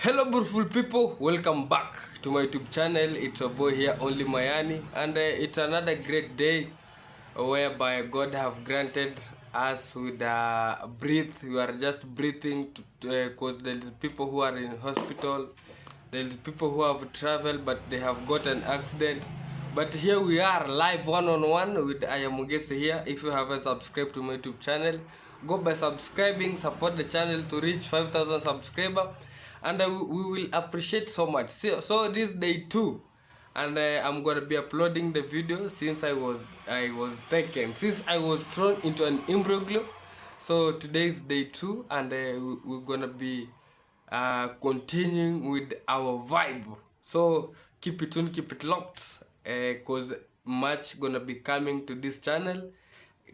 Hello beautiful people, welcome back to my YouTube channel. It's your boy here, Only Mayani, and it's another great day whereby God have granted us with breathe. We are just breathing because there's people who are in hospital, there's people who have traveled but they have got an accident. But here we are live one-on-one with I am Mugesi here. If you haven't subscribed to my YouTube channel, go by subscribing, support the channel to reach 5,000 subscribers, and we will appreciate so much. So this day 2, and I'm gonna be uploading the video since I was taken, since I was thrown into an imbroglio. So today is day 2, and we're gonna be continuing with our vibe. So keep it tuned, keep it locked, cause much gonna be coming to this channel.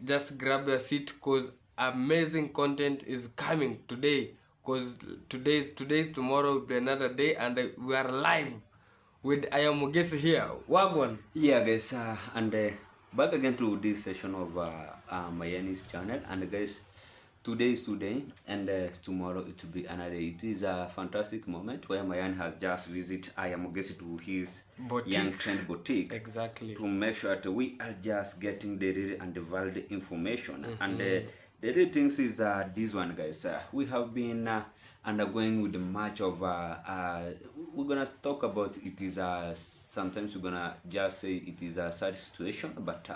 Just grab your seat, cause amazing content is coming today. Cause today's tomorrow will be another day, and we are live with I am Mugesi here. Wagwan. Yeah, guys, and back again to this session of Mayani's channel. And guys, today is today, and tomorrow it will be another day. It is a fantastic moment where Mayan has just visited I am Mugesi to his Boutique. Young Trend Boutique. Exactly. To make sure that we are just getting the real and the valid information. And the real things is this one, guys. We have been undergoing with much of we're gonna talk about it is sometimes we're gonna just say it is a sad situation, but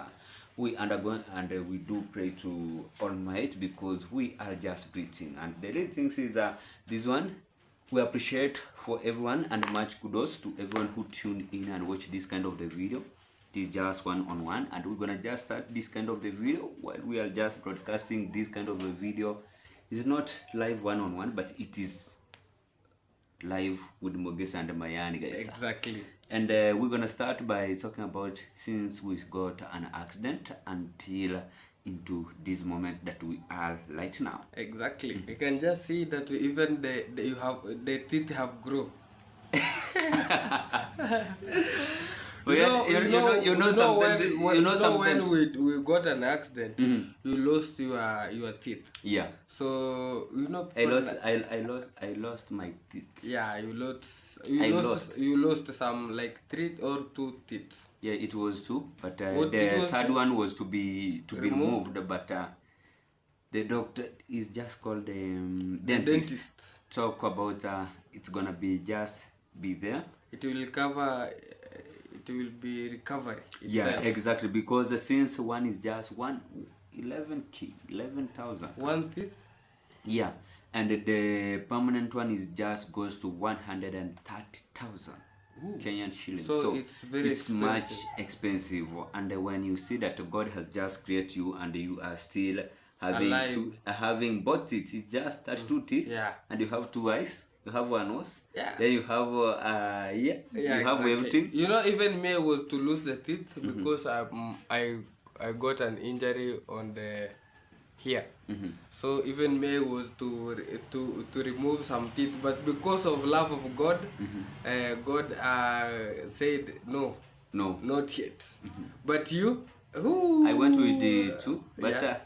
we undergo and we do pray to Almighty because we are just breathing. And the real things is this one we appreciate for everyone, and much kudos to everyone who tuned in and watch this kind of the video. It is just one-on-one, and we're gonna just start this kind of the video while we are just broadcasting this kind of a video. It's not live one-on-one, but it is live with Mugesi and Mayani, guys. Exactly. And we're gonna start by talking about since we got an accident until into this moment that we are right now. Exactly. You can just see that even the teeth have grown. When we got an accident, you lost your teeth. Yeah. So I lost my teeth. Yeah, you lost some like 3 or 2 teeth. Yeah, it was 2, but the third one was to be removed. But the doctor is just called the dentist. Talk about it's gonna be there. It will cover. It will be recovery itself. Yeah, exactly, because since one is just 11,000. One teeth. Yeah, and the permanent one is just goes to 130,000 Kenyan shillings. So it's very expensive. Much expensive. And when you see that God has just created you and you are still having both teeth, it's just 32 teeth. Yeah. And you have 2 eyes. You have 1 nose. Yeah. Then you have you have everything. You know, even me was to lose the teeth because I got an injury on the here. So even me was to remove some teeth, but because of love of God, God said no, not yet. But you, I went with the 2, but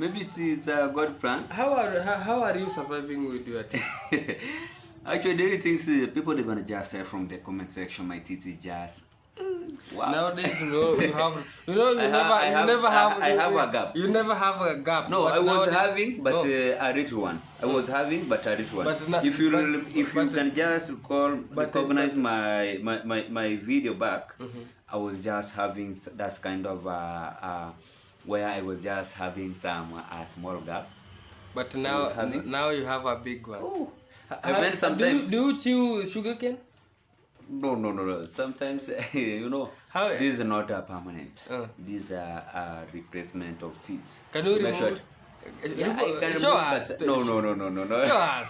maybe it is a God plan. How are you surviving with your teeth? Actually, the only things people they're gonna just say from the comment section, my teeth is just wow. Nowadays, you have I have a gap. You never have a gap. No, I was having, but a little one. I was having, but a little one. But if you can just recognize my video back, I was just having that kind of where I was just having some a small gap. But now you have a big one. Oh. Sometimes do you chew sugarcane? No. Sometimes this is not a permanent. This is a replacement of teeth. Can you remove? Show us. No.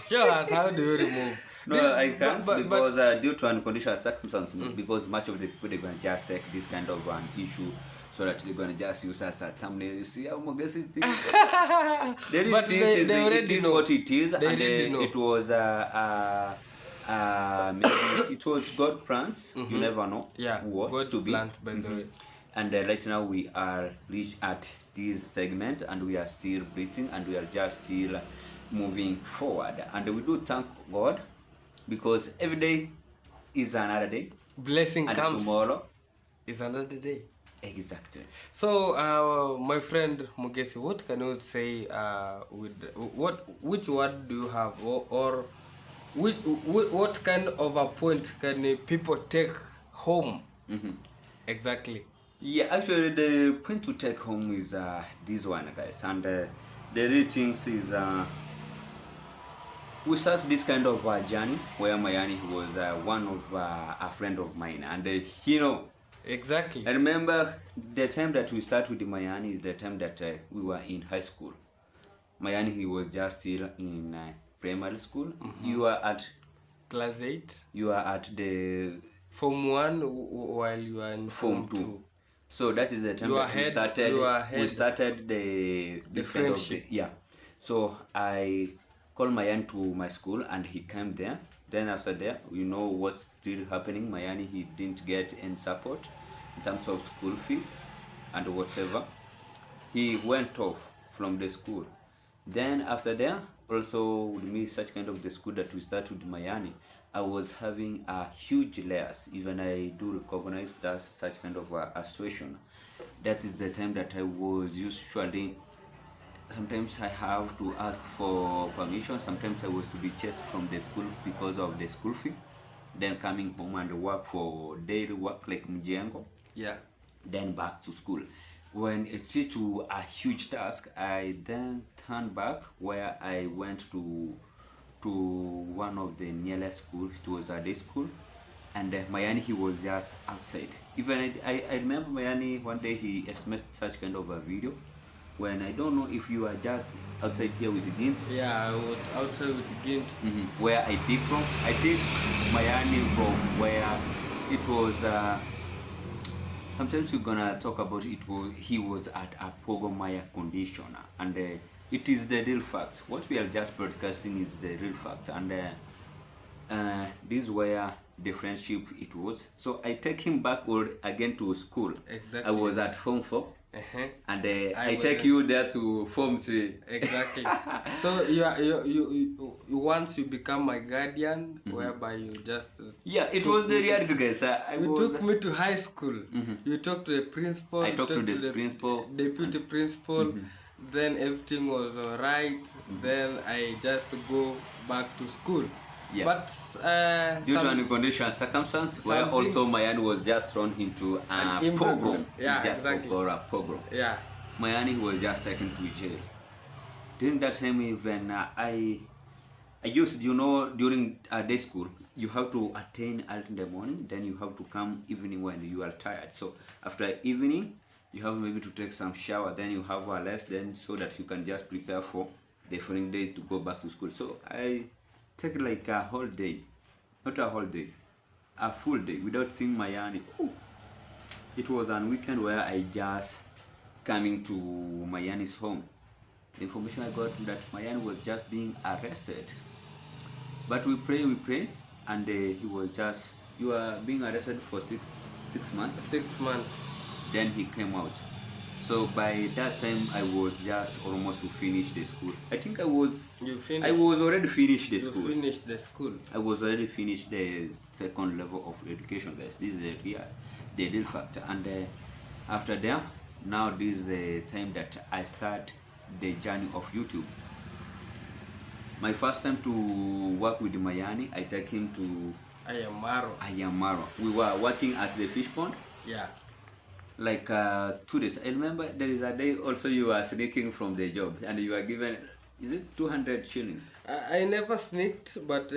Show us. How do you remove? No, I can't because due to unconditional circumstances. Because much of the people they're gonna just take this kind of an issue, so that they're gonna just use as a thumbnail. You see how Mugesi thinks. But they already know what it is, and it was it was God plans. You never know. Yeah, what to be. Plant, by the way. And right now we are reached at this segment, and we are still breathing, and we are just still moving forward. And we do thank God because every day is another day, Blessing and comes tomorrow is another day. exactly. So, my friend Mugesi, what can you say with which word do you have, or what kind of a point can people take home? Exactly. Yeah, actually, the point to take home is this one, guys, and the real things is we start this kind of journey where Mayani was one of a friend of mine, and Exactly. I remember the time that we started with Mayani is the time that we were in high school. Mayani, he was just still in primary school. You are at Class 8. you are at the Form 1 while you are in form Form 2. 2. So that is the time You are that we head, started. you are We head started the this kind of friendship. yeah. So I called Mayan to my school and he came there. Then after that, you know what's still happening. Mayani, he didn't get any support in terms of school fees and whatever. He went off from the school. Then after that, also with me, such kind of the school that we started with Mayani, I was having a huge layers. Even I do recognize that such kind of a situation. That is the time that I was usually, sometimes I have to ask for permission. Sometimes I was to be chased from the school because of the school fee. Then coming home and work for daily work like Mjengo. Yeah. Then back to school. When it's to a huge task, I then turned back where I went to one of the nearest schools. It was a day school, and Mayani, he was just outside. Even I remember Mayani one day he expressed such kind of a video when I don't know if you are just outside here with the Gint. Yeah, I was outside with the Gint. Where I picked from. I picked Mayani from where it was. Sometimes we're gonna talk about it. He was at a Pogomaya condition, and it is the real fact. What we are just broadcasting is the real fact, and this is where the friendship it was. So I take him backward again to school. Exactly. I was at Form 4. And I was take you there to Form 3. Exactly. So you once you become my guardian, whereby you just Yeah, it was the reality, guys. You took me to high school. You talked to the principal. I talked to the principal, deputy principal. Then everything was alright. Then I just go back to school. Yeah. But due to an condition circumstance where also Mayani was just thrown into a pogrom. Yeah, just exactly. for a pogrom. Yeah. Mayani was just taken to jail. During that time, even I used, during day school, you have to attend early in the morning, then you have to come evening when you are tired. So after evening, you have maybe to take some shower, then you have a rest, then so that you can just prepare for the following day to go back to school. So I take like a whole day, not a whole day, a full day without seeing Mayani. Ooh. It was on weekend where I just coming to Mayani's home. The information I got that Mayani was just being arrested. But we pray, and he was just, you are being arrested for 6 months. 6 months. Then he came out. So by that time I was just almost to finish the school. I think I was. You finished. I was already finished the school. You finished the school. I was already finished the second level of education, guys. This is the real factor. And after that, now this is the time that I start the journey of YouTube. My first time to work with Mayani, I take him to Ayamaro. We were working at the fish pond. Yeah. Like 2 days. I remember there is a day also you are sneaking from the job and you are given, is it 200 shillings? I never sneaked, but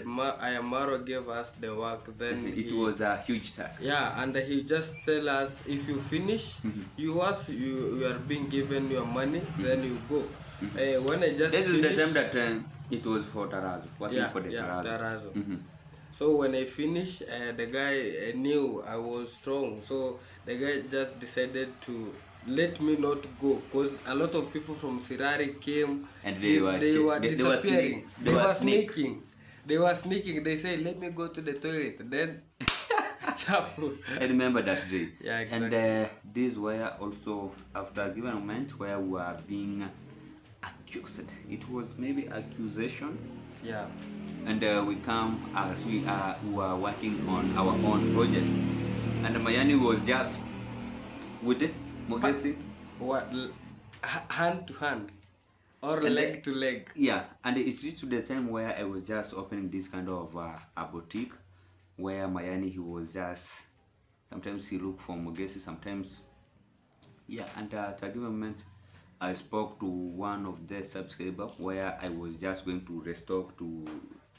Ayamaro gave us the work. Then it was a huge task. Yeah, and he just tell us if you finish, you are being given your money, then you go. When I just this finished, is the time that it was for Tarazo, working for the Tarazo. Tarazo. So when I finished, the guy knew I was strong. So the guy just decided to let me not go, because a lot of people from Sirari came and they were disappearing. They were sneaking. They were sneaking. They say, "Let me go to the toilet." Then, I remember that day. Yeah, exactly. And these were also after a given moment where we were being accused. It was maybe accusation. Yeah. and we come as we were working on our own project, and Mayani was just with Mogesi. What? Hand to hand or And leg to leg? Yeah, and it's reached to the time where I was just opening this kind of a boutique, where Mayani, he was just, sometimes he looked for Mogesi, sometimes, yeah. And at a given moment, I spoke to one of the subscribers where I was just going to restock to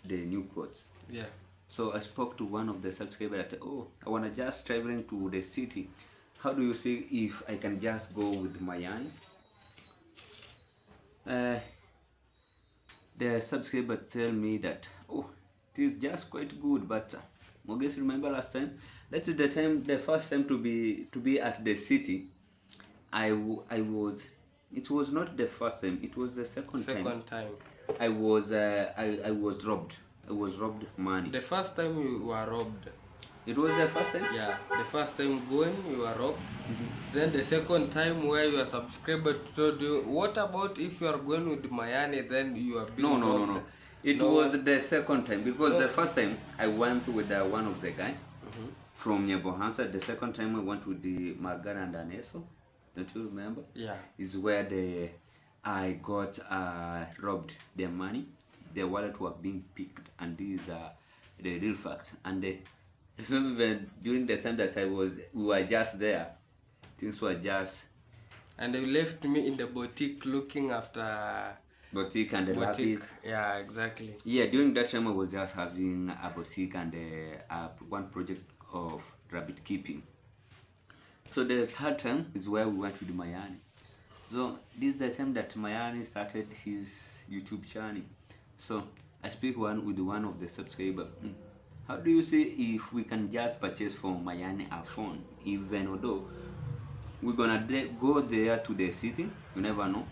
the new clothes. Yeah. So I spoke to one of the subscribers that, oh, I wanna just traveling to the city. How do you see if I can just go with Mayani? The subscriber tell me that, oh, it is just quite good, but Mogesi, remember last time? That's the first time to be at the city. I was, it was not the first time, it was the second time. I was robbed. I was robbed money. The first time you were robbed. It was the first time? Yeah, the first time going you were robbed. Then the second time where your subscriber told you, what about if you are going with Mayani, then you are being robbed? No. It was the second time, because the first time I went with one of the guy from Nyabohansa. The second time I went with the Magara and Aneso. Don't you remember? Yeah. Is where I got robbed their money. Their wallet were being picked, and these are the real facts. And remember during the time that we were just there, things were just. And you left me in the boutique looking after. Boutique and the boutique. Yeah, exactly. Yeah, during that time I was just having a boutique and one project of rabbit keeping. So the third time is where we went with Mayani. So this is the time that Mayani started his YouTube channel. So I speak with one of the subscribers. How do you see if we can just purchase from Mayani a phone? Even although we're gonna go there to the city, you never know.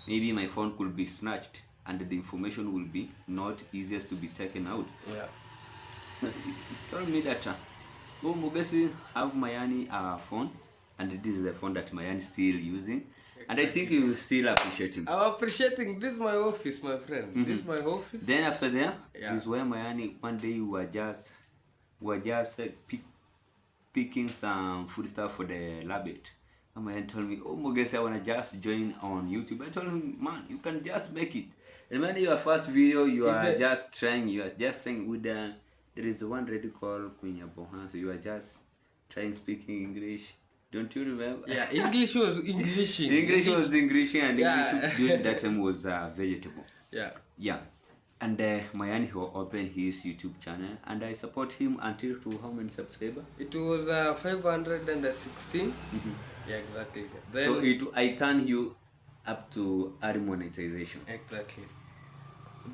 Maybe my phone could be snatched and the information will be not easiest to be taken out. Yeah. But he told me that oh, Mogesi have Mayani phone, and this is the phone that Mayani is still using. Exactly. And I think you still appreciate him. I'm appreciating. This is my office, my friend. This is my office. Then after that, is where Mayani, one day we were just picking some food stuff for the rabbit. And Mayani told me, oh, Mogesi, I wanna just join on YouTube. I told him, man, you can just make it. Remember your first video, you are just trying with the. There is one lady called Queen Bohan, so you are just trying speaking English. Don't you remember? Yeah, English was Englishing. English was Englishing, and English during that time was vegetable. Yeah. Yeah. And Mayani opened his YouTube channel, and I support him until to how many subscribers? It was 516. Yeah, exactly. Then so I turned you up to early monetization. Exactly.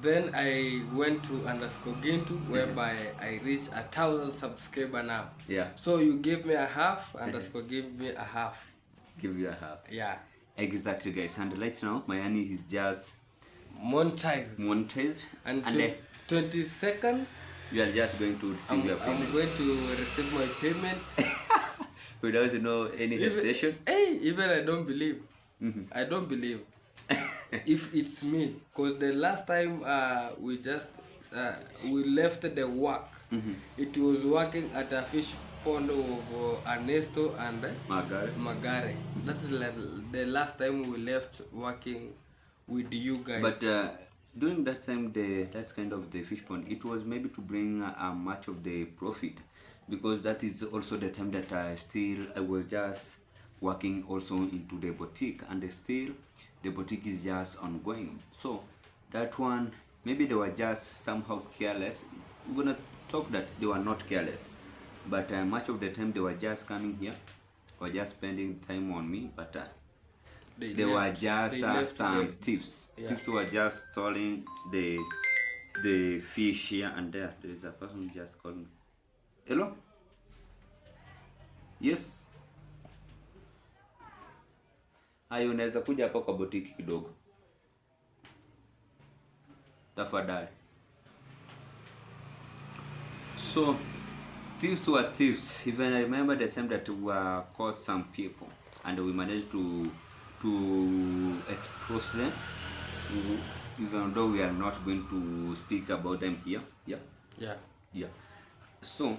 Then I went to _Gintu, whereby I reached 1,000 subscribers now. Yeah. So you gave me a half, _ give me a half. Give you a half. Yeah. Exactly, guys. And right now, Mayani is just monetized. And 22nd, you are just going to receive your payment. I'm going to receive my payment. Without any hesitation. Even I don't believe. I don't believe. If it's me, because the last time we left the work, it was working at a fish pond of Ernesto and Magare. That's the last time we left working with you guys. But during that time, that's kind of the fish pond, it was maybe to bring much of the profit, because that is also the time that I was just working also into the boutique, and still the boutique is just ongoing. So that one, maybe they were just somehow careless. We're gonna talk that they were not careless, but much of the time they were just coming here, or just spending time on me, but they were just some thieves. Yeah. Thieves were just stealing the fish here and there. There is a person who just called me. Hello? Yes. Ayo, unaweza kuja hapa kwa botiki kidogo tafadhali. So thieves were thieves. Even I remember the time that we caught some people and we managed to expose them. even though we are not going to speak about them here. Yeah. Yeah. Yeah. So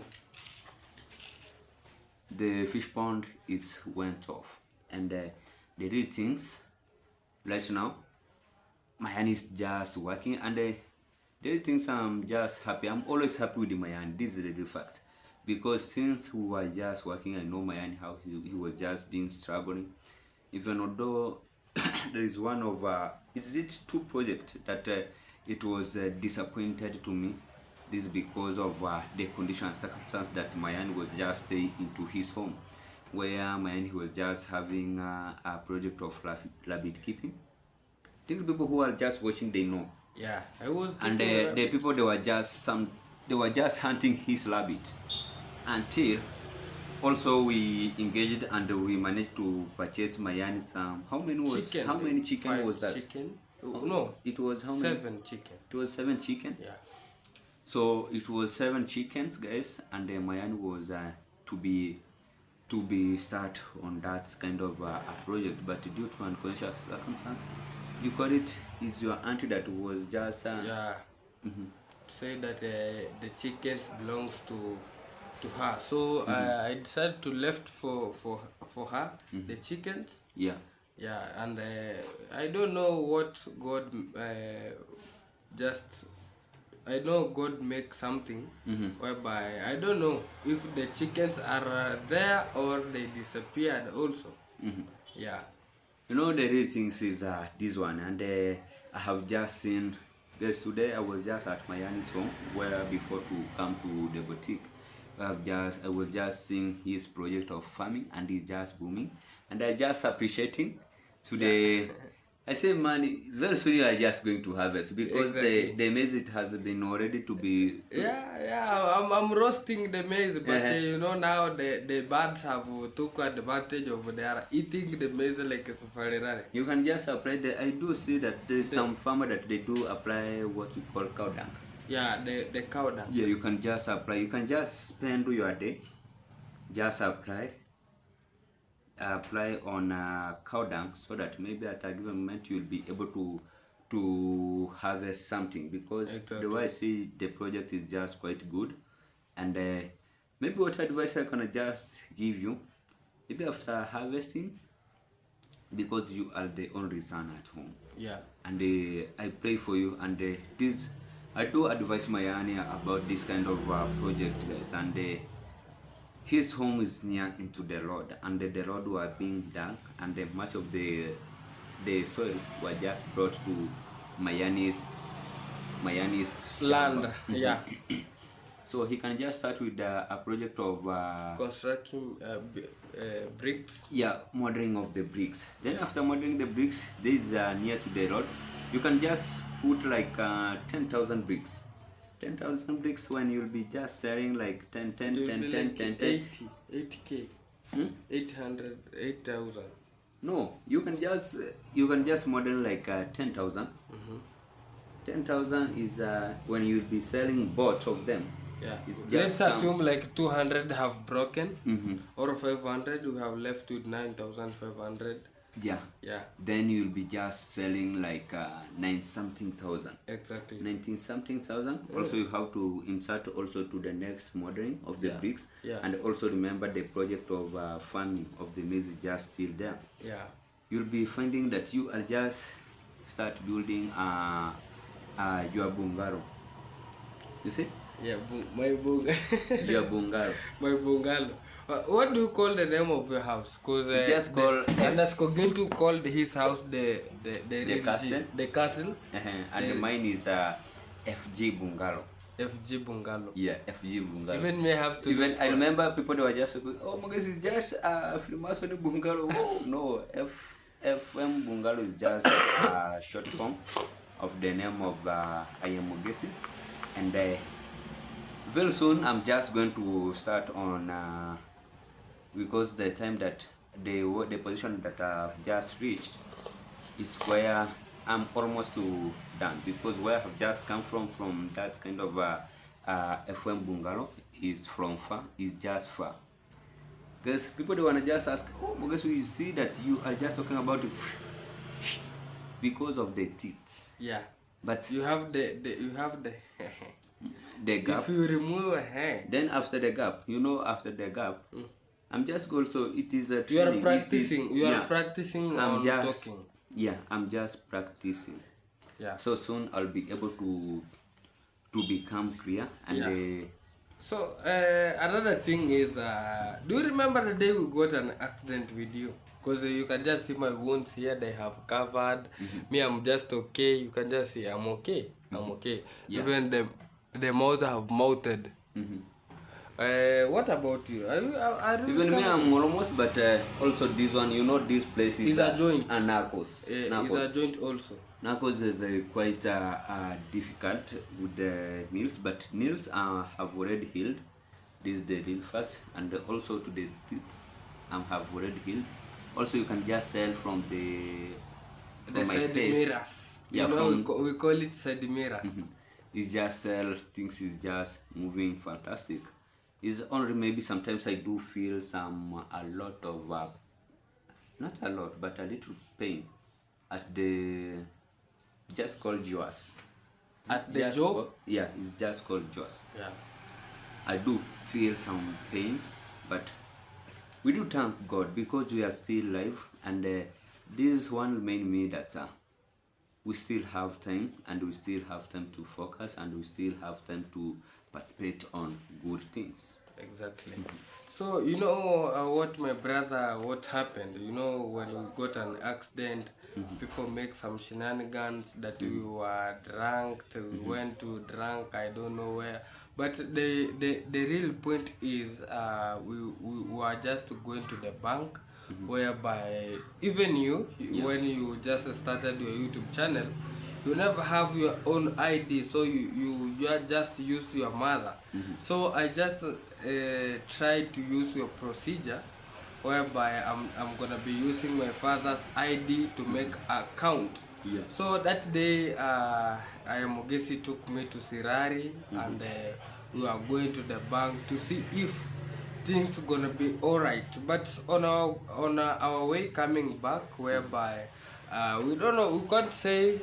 the fish pond is went off, and the real things right now, my hand is just working, and the real things I'm just happy. I'm always happy with my hand. This is the real fact, because since we were just working, I know my hand how he was just being struggling. Even although there is one of is it two projects that it was disappointed to me. This is because of the condition and circumstance that Mayan was just staying into his home, where Mayan he was just having a project of rabbit keeping. I think the people who are just watching, they know. Yeah, I was. And the people, they were just hunting his rabbit until also we engaged and we managed to purchase Mayan some. How many chicken was that? Chicken? No, it was how many? 7 many? chicken. It was 7 chickens. Yeah. So it was 7 chickens, guys, and Mayan was to be start on that kind of a project, but due to unconscious circumstance, you call it, is your auntie that was just yeah. Say that the chickens belongs to her, so I decided to left for her the chickens. Yeah. Yeah, and I don't know what God just. I know God makes something whereby I don't know if the chickens are there or they disappeared also. Yeah. You know, the real things is this one, and I have just seen, guys, today I was just at my aunt's home, where before to come to the boutique, I was just seeing his project of farming, and he's just booming, and I just appreciating today. I say, man, very soon you are just going to harvest, because exactly. the maize, it has been already to be. I'm roasting the maize, but you know, now the birds have took advantage of, they are eating the maize like it's Ferrari. You can just apply I do see that there is some farmer that they do apply what we call cow dung. Yeah, the cow dung. Yeah, you can just apply. You can just spend your day, just apply on cow dung, so that maybe at a given moment you'll be able to harvest something, because exactly. The way I see the project is just quite good, and maybe what advice I can just give you, maybe after harvesting, because you are the only son at home. Yeah. And I pray for you, and this I do advise my Anya about this kind of project, guys, and his home is near into the road, and the road were being dug, and much of the soil were just brought to Mayani's land. Yeah. So he can just start with a project of constructing bricks. Yeah, modeling of the bricks. Then after modeling the bricks, this is near to the road. You can just put like 10,000 bricks. 10,000 bricks, when you'll be just selling like 10, 80k. 800, 8,000. No, you can just model like 10,000. 10,000 is when you'll be selling both of them. Yeah. Let's assume like 200 have broken, or 500 we have left with 9,500. Yeah. Yeah. Then you'll be just selling like 9-something thousand. Exactly. 19-something thousand. Yeah. Also, you have to insert also to the next modeling of the bricks. Yeah. And also remember the project of farming of the maize is just still there. Yeah. You'll be finding that you are just start building your bungalow. You see? Yeah, my bungalow. Your bungalow. My bungalow. What do you call the name of your house? Because just call. And that's going to call his house the castle. The castle. And mine is FG bungalow. FG bungalow. Yeah, FG bungalow. Even may have to. Even I remember people, they were just going, oh my God, it's just Freemason bungalow. Oh no, FM bungalow is just a short form of the name of I am Mogesi, and very soon I'm just going to start on because the time that the position that I've just reached is where I'm almost to done, because where I've just come from that kind of FM bungalow is from far, is just far. Because people, they wanna just ask, oh, because we see that you are just talking about it because of the teeth. Yeah. But You have the the gap. if you remove a hair, Then after the gap, after the gap, I'm just also, it is a you are training. practicing. You are Yeah, practicing I'm on just, talking. yeah, I'm just practicing. Yeah. So soon I'll be able to become clear and Yeah. So another thing is, do you remember the day we got an accident with you? Because you can just see my wounds here; they have covered. Me, I'm just okay. You can just see I'm okay. I'm okay. Yeah. Even the mouth have mounted. What about you? Are you Even me, coming? I'm almost, but also this one, this place is Is a joint. a Narcos. Is a Narcos. joint also. Narcos is quite difficult with the nails, but nails have already healed. This is the real fact, and also to the teeth have already healed. Also, you can just tell from The my side face. mirrors. Yeah, You know, from we call it side mirrors. it's just things is just moving fantastic. It's only maybe sometimes I do feel a lot of not a lot, but a little pain at the just called jaws. At the Just jaw? yeah, it's just called jaws. Yeah. I do feel some pain, but we do thank God because we are still alive, and this one remain me that we still have time, and we still have time to focus, and we still have time to participate on good things. Exactly. So you know what my brother, what happened? You know when we got an accident, people make some shenanigans that we were drunk. We went to drunk. I don't know where. But the real point is we were just going to the bank, whereby even you when you just started your YouTube channel, you never have your own ID, so you are just use your mother. So I just tried to use your procedure, whereby I'm gonna be using my father's ID to make account. Yeah. So that day, Mogesi took me to Sirari, and we are going to the bank to see if things gonna be alright. But on our way coming back, whereby we don't know, we can't say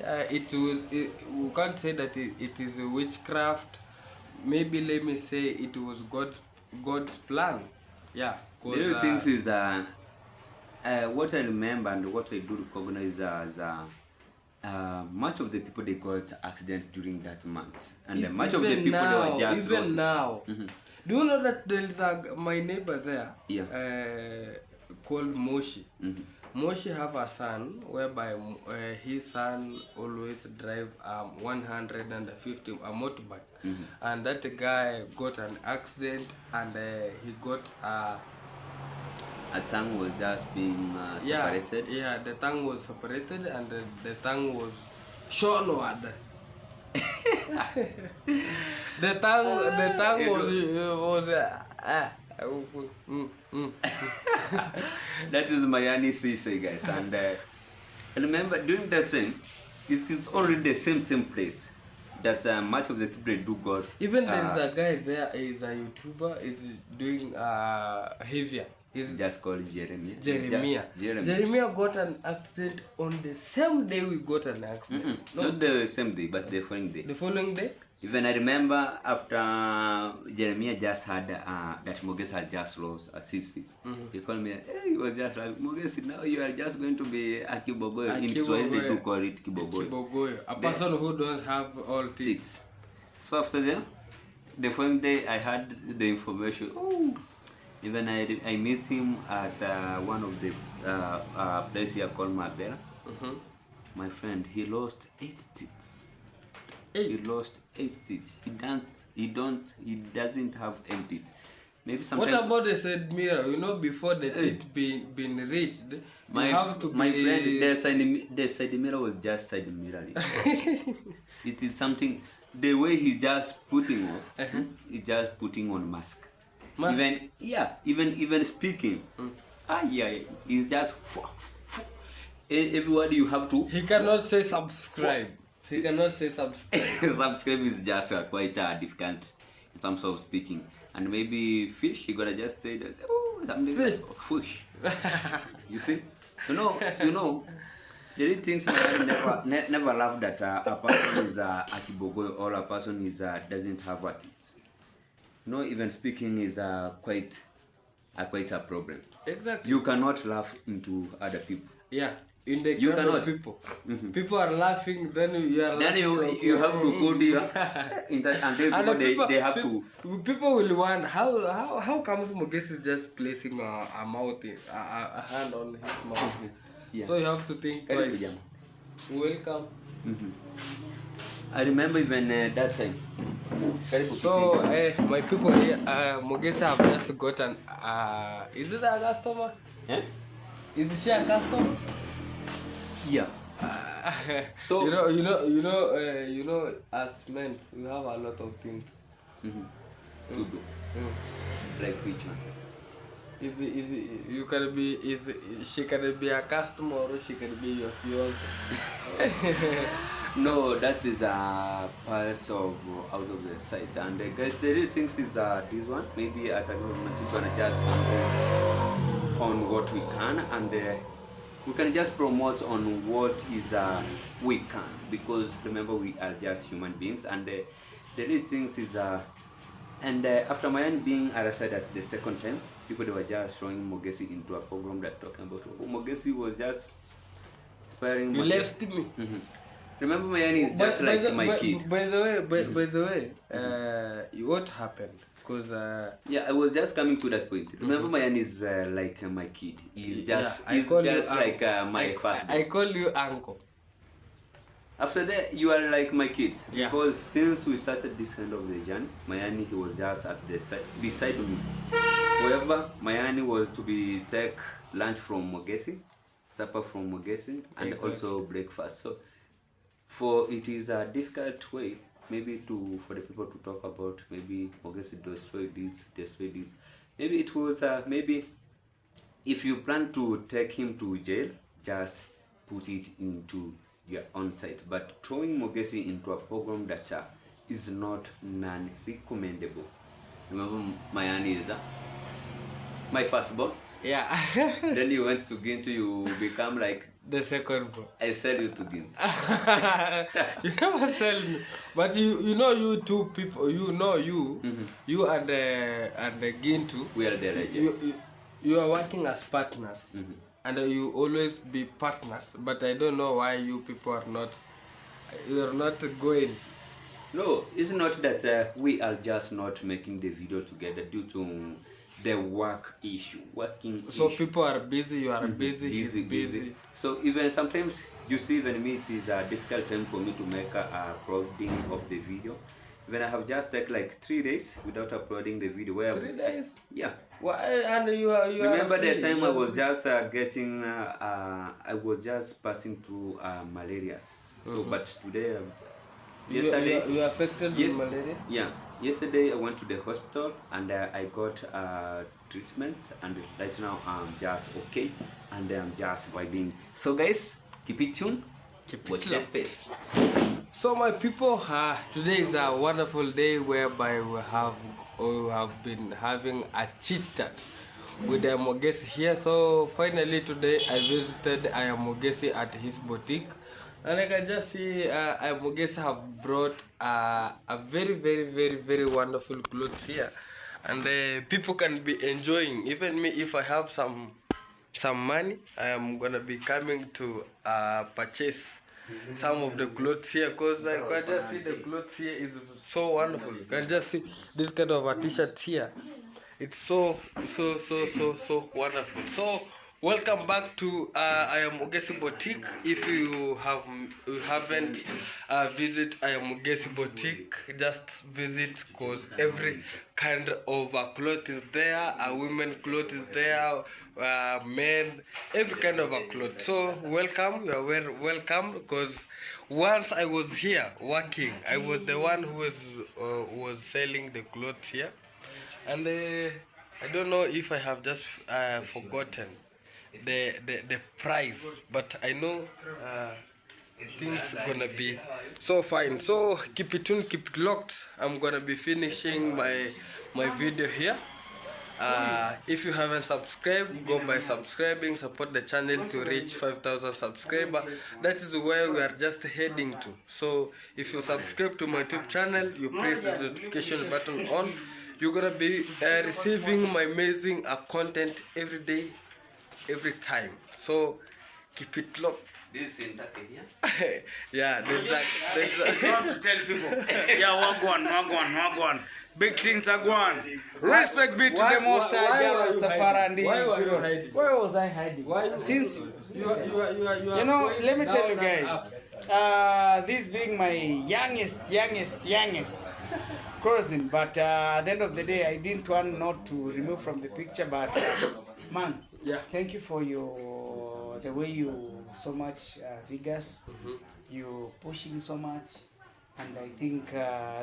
we can't say that it is a witchcraft. Maybe let me say it was God's plan. Yeah. The other things is what I remember and what I do recognize as much of the people they got accident during that month, and much of the people now, they were just even lost. now. Do you know that there is my neighbor there? Yeah. Called Moshi. Moshi have a son whereby his son always drive 150 a motorbike, and that guy got an accident, and he got A tongue was just being separated. Yeah, the tongue was separated, and the tongue was shownward. the tongue was That is Mayani Sise, guys. And remember, during that same, it is already the same place that much of the people do God. Even there is a guy there, is a YouTuber, is doing heavier. He's just called Jeremiah. Jeremiah got an accident on the same day we got an accident. Not the same day, but the following day. The following day? Even I remember after Jeremiah just had that Mogesi had just lost a sister. He called me, hey, he was just like, Mogesi, now you are just going to be a Kibogoyo. In Swahili, they do call it Kibogoyo. Kibogoyo. A person who don't have all teeth. So after that, the following day I had the information. Oh. Even I meet him at one of the places here called Mabera. My friend, he lost 8 teeth. 8? He lost 8 teeth. He doesn't have any teeth. Maybe sometimes. What about the said mirror? You know, before the teeth been reached, my friend, the side mirror was just side mirror. It is something. The way he's just putting off, he's just putting on mask. Even speaking, he's just everybody you have to. He cannot say subscribe. He cannot say subscribe. Subscribe is just quite difficult in terms of speaking. And maybe fish, you gotta just say that. Oh, something fish. You see, you know. The real things I never love that a person is a kibogoy or a person is doesn't have what it's. No, even speaking is quite a problem. Exactly. You cannot laugh into other people. Yeah, in the You crowd of cannot. people. People are laughing, then you are Then laughing. you have to go to your and then people, they have to. People will wonder how comes Muges is just placing a mouth in, a hand on his mouth. Yeah. So you have to think Karibu twice. jamaa. Welcome. I remember even that time. Karibu So kipindi. my people here, Muges have just gotten. Is it a customer? Eh? Is she a customer? Yeah. So you know, as men, we have a lot of things. to do. Mm. Like which one? You can be she can be a customer or she can be your fiance. No, that is a part of out of the site. And guys, the real things is this one. Maybe at a moment we're gonna just on what we can, and we can just promote on what is we can, because remember we are just human beings, and the real things is and after my end being arrested at the second time, people they were just throwing Mogesi into a program that talking about Mogesi was just inspiring. You left me. Remember, Mayani is just like my kid. By the way, what happened? Because yeah, I was just coming to that point. Remember, Mayani is like my kid. He's just like my first. I call you uncle. After that, you are like my kids. Yeah. Because since we started this kind of the journey, Mayani he was just at the side beside me. However, Mayani was to be take lunch from Mogesi, supper from Mogesi, and Exactly. also breakfast. So, for it is a difficult way maybe for the people to talk about maybe Mogesi destroy this. Maybe it was maybe if you plan to take him to jail, just put it into your own site. But throwing Mogesi into a program that is not non-recommendable. Remember, Mayani is my firstborn. Yeah. Then you went to Gintu, you become like The second one. I sell you to Gintu. You never sell me, but you know you two people. You know you and Gintu. We are the legends. You are working as partners, and you always be partners. But I don't know why you people are not. You are not going. No, it's not that we are just not making the video together due to the work issue, So issue. people are busy. You are busy. He's busy. So even sometimes you see, even me, it is a difficult time for me to make a uploading of the video. When I have just take like 3 days without uploading the video. Where 3 days. Yeah. Why? And you are. Remember free. the time You I are was free. just getting, I was just passing through malaria. So, but today, yesterday, You are affected with malaria. yeah, yesterday I went to the hospital and I got treatment, and right now I'm just okay and I'm just vibing. So guys, keep it tuned. Watch the space. So my people, today is a wonderful day whereby we have been having a chit chat with Mogesi here. So finally today I visited Mogesi at his boutique, and I can just see Mogesi have brought a very wonderful clothes here, and people can be enjoying. Even me, if I have some money, I am gonna be coming to purchase some of the clothes here, because I can just see the clothes here is so wonderful. You can just see this kind of a t-shirt here. It's so wonderful. So welcome back to I am Mogesi Boutique. If you haven't visit I am Mogesi Boutique, just visit, because every kind of cloth is there. A women cloth is there, men, every kind of a cloth. So welcome, you are very welcome, because once I was here working, I was the one who was selling the clothes here, and I don't know if I have just forgotten the price, but I know things gonna be so fine. So keep it tuned, keep it locked. I'm gonna be finishing my video here, If you haven't subscribed, go by subscribing. Support the channel to reach 5,000 subscribers. That is where we are just heading to. So if you subscribe to my YouTube channel, you press the notification button on. You're gonna be receiving my amazing content every day, every time. So keep it locked. This in Turkey here? Yeah, there's Not to tell people. Yeah, wagwan. Big things are going. Respect be to the most high. Safari. Why were you hiding? Where was I hiding? Why? Since You are you know, going let me tell you down and guys. up. This being my youngest cousin, but at the end of the day, I didn't want not to remove from the picture. But man, Yeah. thank you for the way you so much figures. You pushing so much, and I think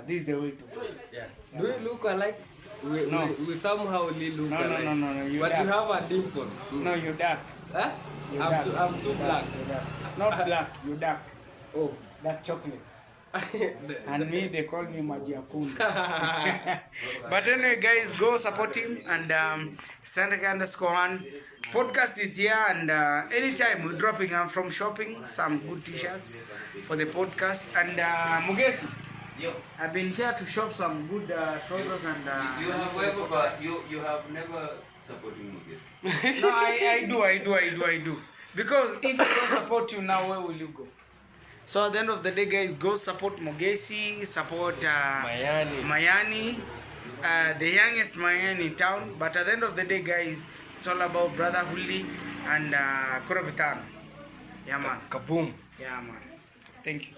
this is the way to go. Yeah. Do you look alike? No. We somehow really look No, alike. no. You But dark. you have a dimple. No, you dark. Huh? You I'm dark. too You black. You dark. Not black. You dark. Oh. Dark chocolate. The- And me, they call me Majiakun. But anyway, guys, go support him and Sandaka_1. Podcast is here, and anytime we're dropping from shopping some good t-shirts for the podcast. And Mugesi, Yo, I've been here to shop some good trousers and. you have ever, but you have never supported me, guys. No, I do. Because if I don't support you now, where will you go? So at the end of the day, guys, go support Mogesi, support Mayani, the youngest Mayani in town. But at the end of the day, guys, it's all about brotherhood and Kurabitano. Yeah, man. Kaboom. Yeah, man. Thank you.